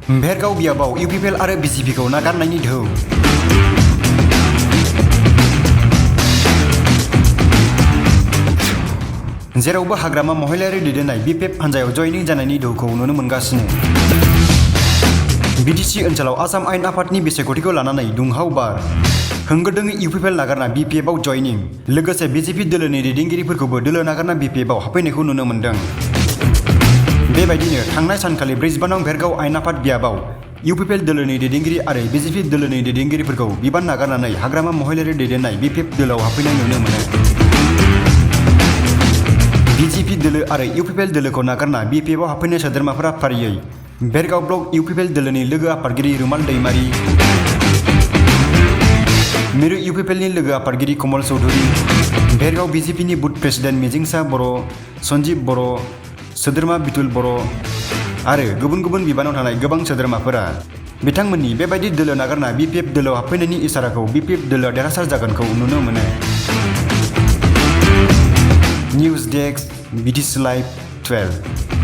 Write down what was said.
Bhergaon बियाबाव UPPL आरो बिजेपिखौ नागारनायनि धौ। जेरावबो हाग्रामा महिलायारि दैदेननाय बिपिएफ हान्जायाव जयनिं जानायनि धौखौ नुनो मोनगासिनो। बिटिसि ओनसोलाव आसाम आयेन आफादनि बिसायख'थिखौ लानानै दुंहाव बार। होंगो दोंगो इउपिपिएल नागारना बिपिएफआव जयनिं, लोगोसे बिजेपि दोलोनि दैदेनगिरिफोरखौबो दोलो नागारना बिपिएफआव हाबफैनायखौ नुनो मोन्दों। बेबायदिनो थांनाय सानखालि ब्रिजबानाव भेरगाव आयेन आफाद बियाबाव इउपिपिएल दोलोनि दैदेनगिरि आरो बिजेपि दोलोनि दैदेनगिरिफोरखौ बिबान नागारनानै हाग्रामा महिलायारि दैदेननाय बिपिएफ दोलोआव हाबफैनाय नुनो मोनो। बिजेपि दोलो आरो इउपिपिएल दोलोखौ नागारना बिपिएफआव हाबफैनाय सोद्रोमाफोरा फारियै भेरगाव ब्लक इउपिपिएल दोलोनि लोगो आफादगिरि रुमाल दैमारि, मिरु इउपिपिएलनि लोगो आफादगिरि कमल चौधुरी, भेरगाव बिजेपिनि बुथ प्रेसिडेन्ट मिजिंसा बर', सन्जीब बर', सोद्रोमा बितुल बर' आरो गुबुन गुबुन बिबानाव थानाय गोबां सोद्रोमाफोरा बिथांमोननि बेबायदि दोलो नागारना बिपिएफ दोलोआव हाबफैनायनि इसाराखौ बिपिएफ दोलोआ देरहासार जागोनखौ नुनो मोनो। News desk, BTC live 12।